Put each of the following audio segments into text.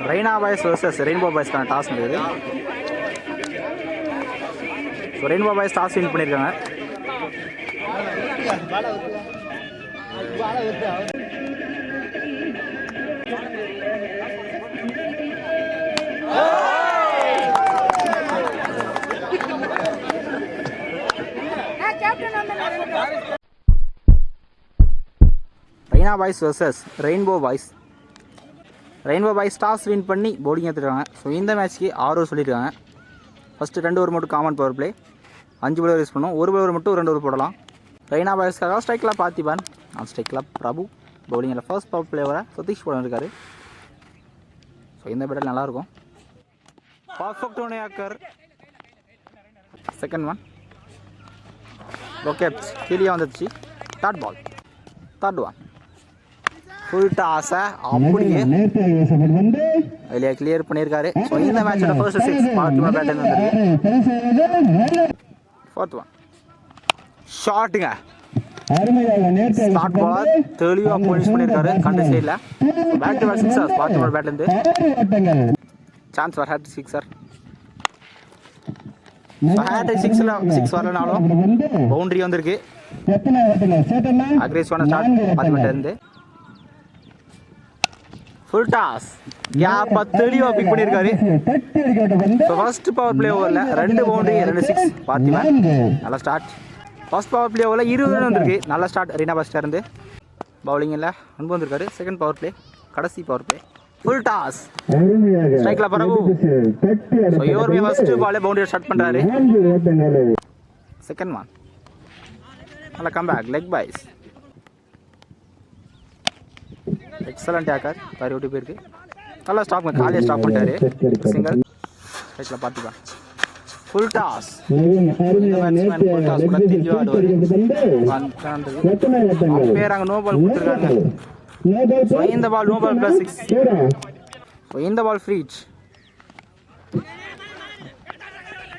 Raina boys versus rainbow பாய்ஸ்க்கான toss நடக்குது. So rainbow boys toss win பண்ணியிருக்காங்க. Raina boys versus rainbow boys. Rainbow boys toss win பண்ணி bowling எடுத்துருக்காங்க. So இந்த மேட்ச்க்கு 6 ஓவர் சொல்லியிருக்காங்க. ஃபஸ்ட்டு 2 ஓவர் மட்டும் common power play, 5 bowler use பண்ணோம். 1 பவுலர் மட்டும் 2 ஓவர் போடலாம். ரெய்னா பாய்ஸ்க்காக ஸ்ட்ரைக்கில் பார்த்திபன், நான் ஸ்ட்ரைக்கில் பிரபு, பவுலிங்கில் ஃபர்ஸ்ட் பவர் பிளேவரை சதீஷ் போட இருக்காரு. ஸோ இந்த பேட்டில் நல்லாயிருக்கும். Perfect one acre. Second one okay, கீழே வந்துடுச்சு. தேர்ட் ஒன் ஃபுல் டாஸை அப்படியே வெளியே கிளியர் பண்ணியிருக்காரு. ஸோ இந்த மேட்சோட ஃபர்ஸ்ட் 6 பார்த்திபன் பேட்டில் வந்துருக்கு. ஃபோர்த் ஒன் ஷாட்டுங்க. ஸ்டார்ட் பாலர் தெளிவாக போனிஷ் பண்ணியிருக்காரு கண்ட்ரி சைடில். Back to back sixer Parthiban பேட்லேருந்து. Chance for hattrick sixer. Hattrick 6 வரலனாலும் பவுண்டரி வந்திருக்கு. அக்ரெசிவான ஸ்டார்ட் பார்த்திபன் இருந்து. ஃபுல் டாஸ் கேப்பை தெளிவாக பிக் பண்ணியிருக்காரு. ஃபர்ஸ்ட் பவர் பிளே ஓவரில் 2 பவுண்டரி 2 6 பார்த்திபன். நல்லா ஸ்டார்ட். ஃபர்ஸ்ட் பவர் பிளே ஓவரில் 20 ரன் வந்திருக்கு. நல்ல ஸ்டார்ட் ரெய்னா பாய்ஸ்ல இருந்து. பவுலிங்கில் அன்பு வந்திருக்காரு. செகண்ட் பவர் பிளே, கடைசி பவர் பிளே. ஃபுல் டாஸ் ஸ்ட்ரைக்கில் பரவு. ஸோ இவருமே ஃபர்ஸ்ட் பாலே பவுண்டரி ஸ்டார்ட் பண்ணுறாரு. செகண்ட் ஒன் நல்லா comeback leg boys. Excellent acre வேறு விட்டு போயிருக்கு. நல்லா ஸ்டாப் காலையே ஸ்டாப் பண்ணிட்டாரு. சிங்கிள் ஸ்ட்ரைக்கில் பார்த்துக்கலாம். Full toss. ஃபுல் டாஸ் கூட திரும்பி ஆடுவார். பேர் அங்கே நோ பால் கொடுத்துருக்காங்க. ஸோ இந்த பால் நோ பால் +6. ஸோ இந்த பால் ஃப்ரீச்.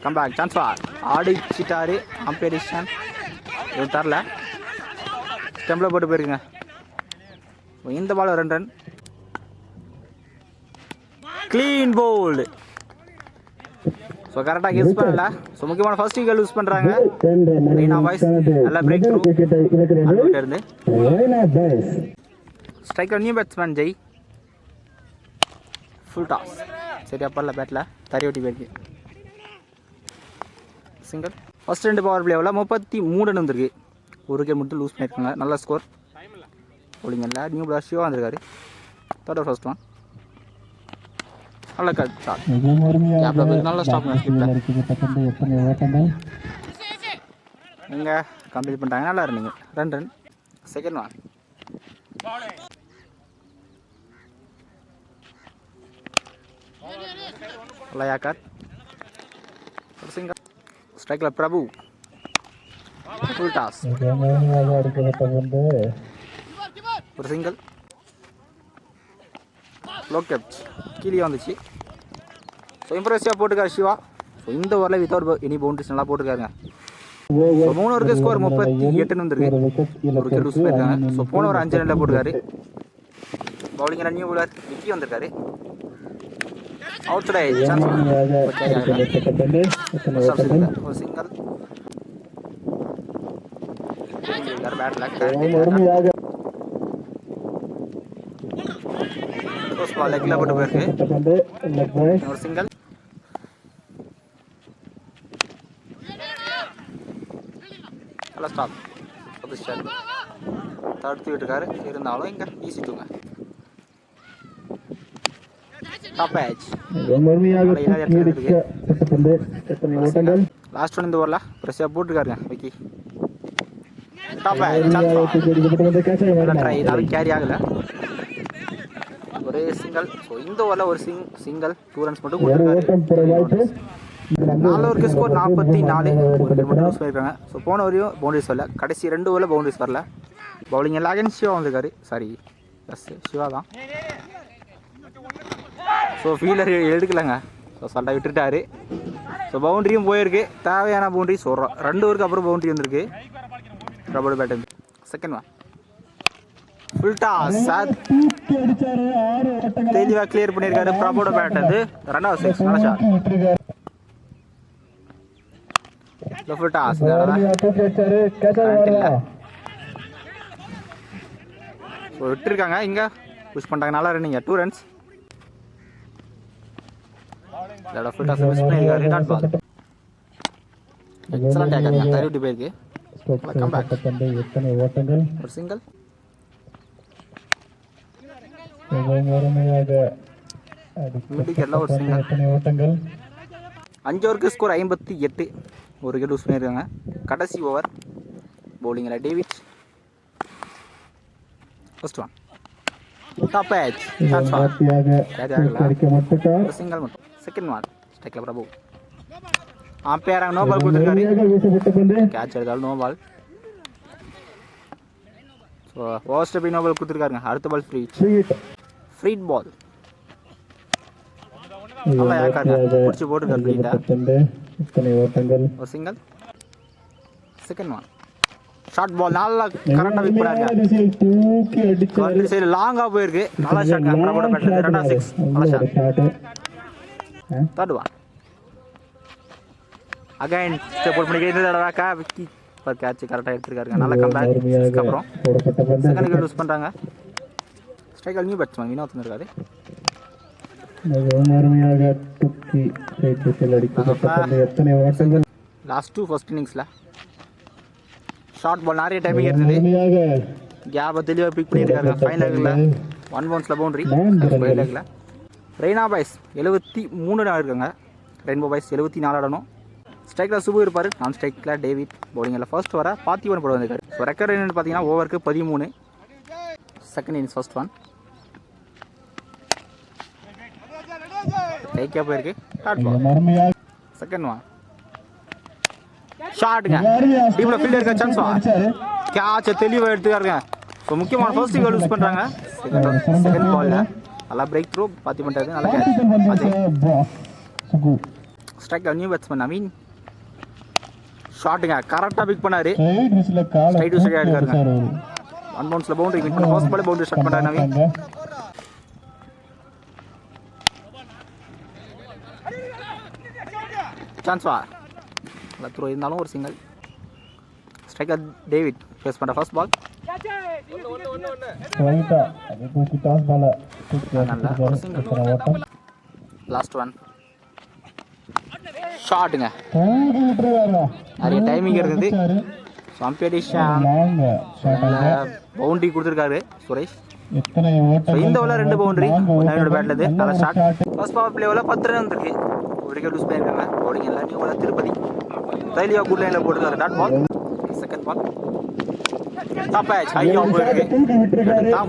கம்பேக் சான்ஸ் ஃபார் ஆடிச்சிட்டாரு. காம்படிஷன் இது தரல. ஸ்டெம்பில் போட்டு போயிருக்குங்க. இந்த ball 2 run. Clean bowled. So கரெக்டாக யூஸ் பண்ணல. ஸோ முக்கியமான ஃபர்ஸ்ட் விக்கெட் யூஸ் பண்ணுறாங்க ரெய்னா பாய்ஸ். நல்லா பிரேக் த்ரூ இருந்து. Striker new batsman Jay. Full toss சரியா பரல பேட்டில் தறி ஓட்டி போயிருக்கு. சிங்கிள். ஃபர்ஸ்ட் 2 பவர் பிளேவில் 33 ரன் வந்திருக்கு. 1 விக்கெட் மட்டும் லூஸ் பண்ணியிருக்காங்க. நல்ல ஸ்கோர். பவுலிங்கில் நியூ பிளாஸ் ஷிவா வந்திருக்காரு. தேர்ட் ஃபர்ஸ்ட் ஒன் நல்ல கட் ஷாட். நல்ல ஸ்டாப் இங்கே கம்ப்ளீட் பண்ணிட்டாங்க. நல்லா இருந்தீங்க 2 ரன். செகண்ட் ஒன் நல்லா யாக்கர். சிங்கிள். ஸ்ட்ரைக்கில் பிரபு. ஃபுல் டாஸ் ஒரு சிங்கிள். லோ கேப்ச் கீழே வந்துச்சு. ஸோ இம்ப்ரெசிவாக போட்டுக்காரு சிவா. ஸோ இந்த ஓவரில் வித்தவுட் எனி பவுண்டரிஸ் நல்லா போட்டுருக்காருங்க. 3 ஓவருக்கு ஸ்கோர் 38 வந்துருக்கு. 1 விக்கெட் லூஸ் போயிருக்காங்க. ஸோ போன ஒரு 5 ரனில் போட்டுருக்காரு. பவுலிங்கில் நியூ பவுலர் விக்கி வந்திருக்காரு. அவுட் சைட் சான்ஸ் ஒரு சிங்கிள். பேட் லெக்ல போட்டு போயிருக்கு. ஒரு சிங்கிள். நல்லா ஸ்டாப். தடுத்து விட்டுருக்காரு. இருந்தாலும் இங்கே ஈஸி தூங்க. டாப் ஏஜ் லாஸ்ட் ஒன் இந்த ஓவரில் ப்ரெஷ்ஷாக போட்டுருக்காருங்க விக்கி. டாப் ஏஜ் ட்ரை இதாலும் கேரி ஆகலை. ஒரே சிங்கிள். ஸோ இந்த ஓவரில் ஒரு சிங்கிள் 2 ரன்ஸ் மட்டும் கொடுத்துருக்காரு. 4 ஓவருக்கு ஸ்கோர் 44. ஒரு விக்கெட் மட்டும் யூஸ் பண்ணியிருக்காங்க. ஸோ போன வரையும் பவுண்டரிஸ் வரல, கடைசி 2 ஓவரில் பவுண்டரிஸ் வரல. பவுலிங் எல்லாம் அகைன் சிவா வந்திருக்காரு. சாரி எஸ் சிவா தான். So fielder எடுக்கலைங்க. ஸோ சண்டை விட்டுட்டாரு. ஸோ பவுண்டரியும் போயிருக்கு, தேவையான பவுண்டரி சொல்கிறோம். 2 ஓவருக்கு அப்புறம் பவுண்டரி வந்திருக்கு. பிரபோட bat second one full toss தெளிவாக கிளியர் பண்ணியிருக்காரு பிரபோட பேட். அது 2வது 6 நல்ல ஷாட். ஃபுல் டாஸ் விட்டுருக்காங்க. இங்கே புஷ் பண்ணிட்டாங்க. நல்லா ரன்னிங்க 2 ரன்ஸ். ஃபுல் டாஸ் மிஸ் பண்ணியிருக்காரு. டாட் பால் எக்ஸலண்ட் டேக்கர். 30 பேருக்கு கம் பேக். ஒரு சிங்கிள். ஒரு சிங்கிள். 5 ஓவருக்கு ஸ்கோர் 58. ஒரு விக்கெட் யூஸ் பண்ணியிருக்காங்க. கடைசி ஓவர் பவுலிங்கில் David. First one top edge single மட்டும். செகண்ட் ஒன் ஸ்ட்ரைக்கில் பிரபு. ஆம்பையராக நோ பால் கொடுத்துருக்காரு. கேட்ச் எடுத்தாலும் no ball. So over step no ball கொடுத்துருக்காருங்க. அடுத்த பால் ஃப்ரீட் பால். நல்லா யாக்காருங்க பிடிச்சி போட்டுருக்காரு. ஒரு single. Second one short ball. நல்லா கரெக்டாக விக் பண்ணாருங்க. சைடு லாங்காக போயிருக்கு. நல்லா ஷாட். 2வது 6 நல்ல shot. Third one again step out பண்ணி இந்த தடவை விக்கி பர் கேட்ச் கரெக்டாக எடுத்துருக்காருங்க. நல்ல கம்பேக். அப்புறம் செகண்ட் விக்கெட் யூஸ் பண்ணுறாங்க. ஸ்ட்ரைக்கர் நியூ பேட்ஸ்மேன் வினோத் இருக்காரு. லாஸ்ட் 2 ஃபர்ஸ்ட் இன்னிங்ஸில் ஷார்ட் பால் நிறைய டைமிங் இருந்தது. கேப்பை தெளிவாக பிக் பண்ணியிருக்காரு. ஃபைன் லெக்கில் 1 பவுன்ஸில் பவுண்டரி. ஃபைன் லெக்கில் ரெய்னா பாய்ஸ் 73 இருக்காங்க. ரெயின்போ பாய்ஸ் 74 ஆடணும். ஸ்ட்ரைக்கில் சுபு இருப்பார். நான் ஸ்ட்ரைக்கில் டேவிட். பவுலிங்கில் ஃபர்ஸ்ட் வர 41 போட வந்திருக்காரு. ஸோ ரெக்கார்ட் என்னென்னு பார்த்தீங்கன்னா ஓவருக்கு 13. செகண்ட் இன்னிங்ஸ் ஃபர்ஸ்ட் ஒன் டைக்காக போயிருக்கு. செகண்ட் ஒன் ஷாட்டுங்க. டீமில் ஃபீல்டர் இருக்க சான்ஸ் வா கேட்சை தெளிவாக எடுத்துக்காருங்க. ஸோ முக்கியமான ஃபர்ஸ்ட் விக்கெட் யூஸ் பண்ணுறாங்க. செகண்ட் பாலில் நல்லா பிரேக் த்ரூ பாத்தி பண்ணுறது. நல்லா catch. Strike new batsman Naveen. ஷாட்டுங்க கரெக்டாக பிக் பண்ணாரு. ஸ்ட்ரைட் டு ஸ்ட்ரைட் எடுக்காருங்க. 1 பவுன்ஸில் பவுண்டரி வின் பண்ண ஃபர்ஸ்ட் பால் பவுண்டரி ஸ்டார்ட் பண்ணுறாரு நவீன். சான்ஸ் வா நல்லா த்ரோ இருந்தாலும் ஒரு சிங்கிள். ஸ்ட்ரைக்கர் டேவிட் ஃபேஸ் பண்ணுற ஃபர்ஸ்ட் பால். லாஸ்ட் ஒன் ஷாட்டுங்க. நிறைய டைமிங் இருக்குது. பவுண்டரி கொடுத்துருக்காரு சுரேஷ். இந்த ஓவரில் 2 பவுண்டரி நவீனோட பேட்லேருந்து நல்ல ஷாட். ஃபர்ஸ்ட் பவர் பிளேவில் 10 ரன் வந்துருக்கு. ஒரு விக்கெட் யூஸ் பண்ணியிருக்காங்க. பவுலிங் எல்லாம் நியூ பால் திருப்பதி தைலியா குட் லைனில் போட்டுருக்காரு. Dot ball. Second ball top edge ஹையா போயிருக்கு.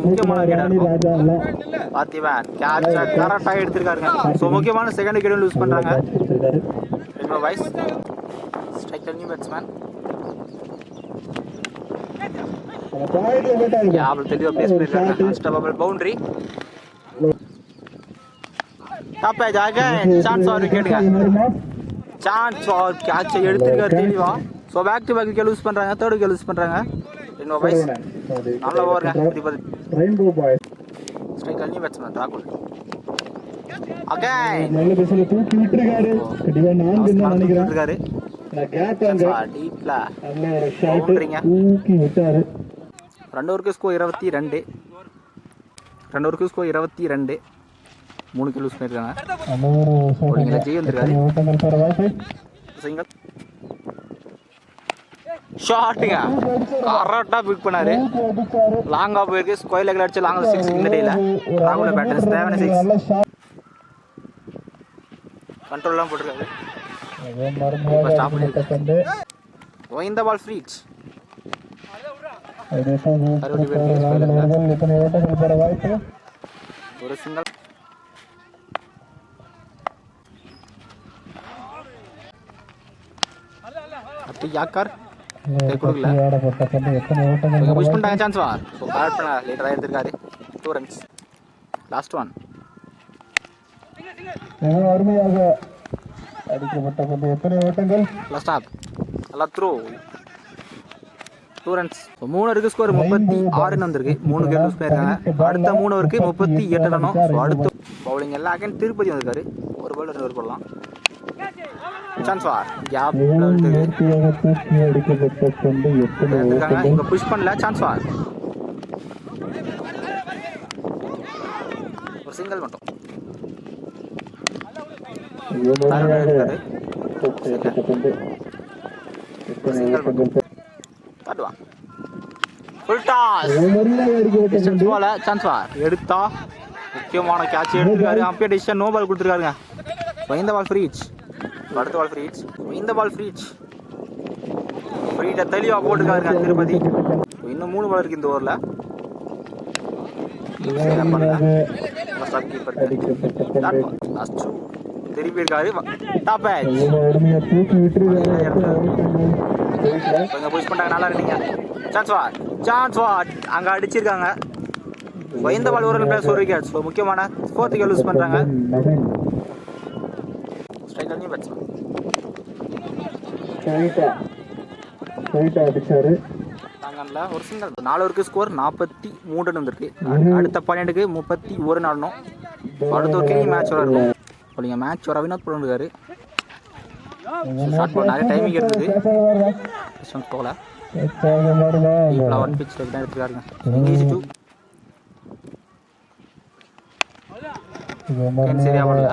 முக்கியமான விக்கெட் பார்த்திவன் கேட்சை கரெக்டாக எடுத்திருக்காருங்க. ஸோ முக்கியமான செகண்ட் விக்கெட் யூஸ் பண்ணுறாங்க. Rainbow boys. Striker new batsman தெளிவாக பிளேஸ் பண்ணியிருக்காங்க. First power boundary. Top edge again chance or விக்கெட்டுங்க. சான்ஸ் ஆர் கேட்சை எடுத்திருக்காரு தெளிவா. So back to back wicket use பண்ணுறாங்க. தேர்ட் விக்கெட் யூஸ் பண்ணுறாங்க. ரெயின்போ பாய்ஸ் நல்ல ஓவருங்க. Rainbow boys striker new batsman ராகுல் அகைன் இருக்காரு. டீப்ல பவுண்டரிங்க. 2 ஓவருக்கு ஸ்கோர் 22. 2 ஓவருக்கு ஸ்கோர் 22. 3 விக்கெட் யூஸ் பண்ணியிருக்காங்க. ஜெய் வந்திருக்காரு. சிங்கிள் ஷாட்டுங்க கரெக்டாக பிக் பண்ணாரு. லாங்காக போயிருக்கு. ஸ்கொயர் லெக்கில் அடிச்சு லாங்காக 6 இந்த டேயில் ராகுல பேட்டர்ஸ் தேவையான 6. கண்ட்ரோல்லாம் போட்டிருக்காரு. இப்போ ஸ்டாப் பண்ணிருக்கு. இந்த பால் ஃப்ரீச். ஒரு சிங்கிள். அப்படி யாக்கார் கொடுக்கல. புஷ் பண்ணிட்டாங்க. சான்ஸ் வா. ஸோ கரெக்ட் பண்ண லேட்டராக எடுத்திருக்காரு. 2 ரன்ஸ். Last one. அருமையாக அடிக்கப்பட்ட பந்து. எத்தனை ஓட்டங்கள்? Last off. நல்லா த்ரோ. 2 ரன்ஸ். 3 இருக்கு. ஸ்கோர் 36 வந்திருக்கு. 3 கேம் யூஸ் பண்ணிருக்காங்க. அடுத்த 3 ஓவருக்கு 38 ரன்னும். ஸோ அடுத்த பவுலிங் எல்லாம் அகைன் திருப்பதி வந்திருக்காரு. ஒரு பால் 2 ஓவர் போடலாம். சான்ஸ் வார். கேப் எடுத்துருக்காங்க. இங்க புஷ் பண்ணல. சான்ஸ் வார். ஒரு சிங்கிள் மட்டும். எடுத்தா முக்கியமான கேட்ச் எடுத்துருக்காரு. அம்பையர் டிசிஷன் நோ பால் கொடுத்துருக்காருங்க. இந்த பால் ஃப்ரீச். அடுத்த பால் ஃப்ரீச். இந்த பால் ஃப்ரீச். ஃப்ரீட்டை தெளிவாக போட்டுருக்காருங்க திருப்பதி. இன்னும் 3 பால் இருக்கு இந்த ஓவரில். திருப்பி இருக்காரு. டாப் புஷ் பண்ணிட்டாங்க. நல்லா இருக்கீங்க. சான்ஸ் வார். சான்ஸ் வார். அங்கே அடிச்சிருக்காங்க. இந்த பால் ஒரு பிளஸ் ஒரு விக்கெட். ஸோ முக்கியமான 4th விக்கெட் லூஸ் பண்ணுறாங்க. ஸ்ட்ரைக்கர் பேட்ஸ்மேன் ஒரு சிங்கிள். 4 ஓவருக்கு ஸ்கோர் 43 வந்திருக்கு. அடுத்த 12க்கு 31 ஆடணும். அடுத்த ஒரு கிளி மேட்ச் வரும். நீங்கள் மேட்ச் வர வினோத் பண்ணிருக்காரு. நிறைய டைமிங் இருந்தது. போகல. ஒன் பிச் எடுத்துருக்காருங்க. சரியா பண்ணல.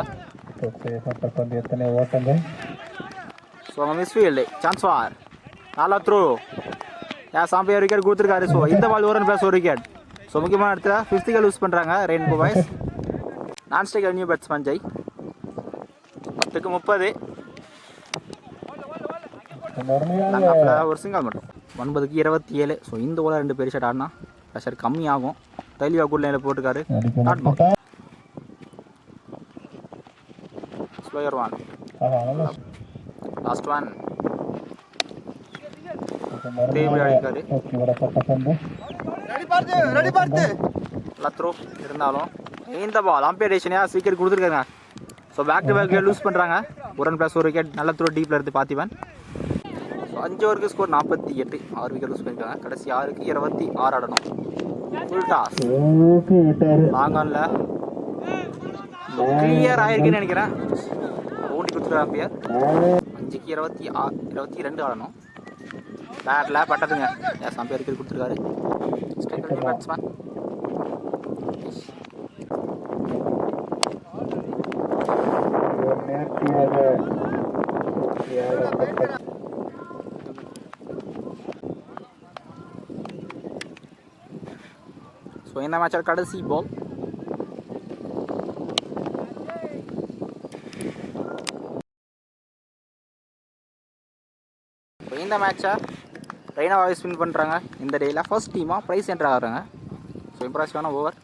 எத்தனை ஓட்டங்கள்? ஸோ அவங்க மிஸ்ஃபீல்டு. சான்ஸ் வார். நல்லா த்ரோ. சாம்பியர் விக்கெட் கொடுத்துருக்காரு. ஸோ இந்த பால் ஒரு பிளஸ் ஒரு விக்கெட். ஸோ முக்கியமான இடத்துல 5th விக்கெட் லூஸ் பண்ணுறாங்க ரெயின்போ பாய்ஸ். நான் ஸ்ட்ரைக்கர் நியூ பேட்ஸ்மேன் ஜெய். 10க்கு 30. ஒரு சிங்கிள் மட்டும். 9க்கு 27. ஸோ இந்த ஓவர் 2 பெரிய ஷாட் ஆடினா ப்ரெஷர் கம்மியாகும். தெளிவாக குட் லைனில் போட்டுருக்காரு. Slower one. Last one. இருந்தாலும் இந்த பால் அம்பையர் டிசிஷன் விக்கெட் கொடுத்துருக்காங்க. So back to back lose பண்ணுறாங்க. 1 ரன் + 1 விக்கெட். நல்ல த்ரோ டீப்பில் இருந்து பார்த்திபன். 5 ஓவருக்கு ஸ்கோர் 48. 6 விக்கெட் லூஸ் பண்ணியிருக்காங்க. கடைசி 6க்கு 26 ஆடணும். Full toss. லாங் ஆனில் கிளியர் ஆயிருக்குன்னு நினைக்கிறேன். ஓட்டி கொடுத்துருக்காங்க அம்பையர். 5க்கு 22 ஆடணும். பேட்டில் பட்டதுங்க. அம்பையர் விக்கெட் கொடுத்துருக்காரு. Striker batsman. ஸோ இந்த மேட்சோட கடைசி பால். இந்த மேட்சை ரெய்னா வாய்ஸ் வின் பண்ணுறாங்க. இந்த டேயில் ஃபர்ஸ்ட் டீமாக ப்ரைஸ் என்ட்ரு ஆகிறாங்க. ஸோ இம்ப்ரெசிவான ஓவர்.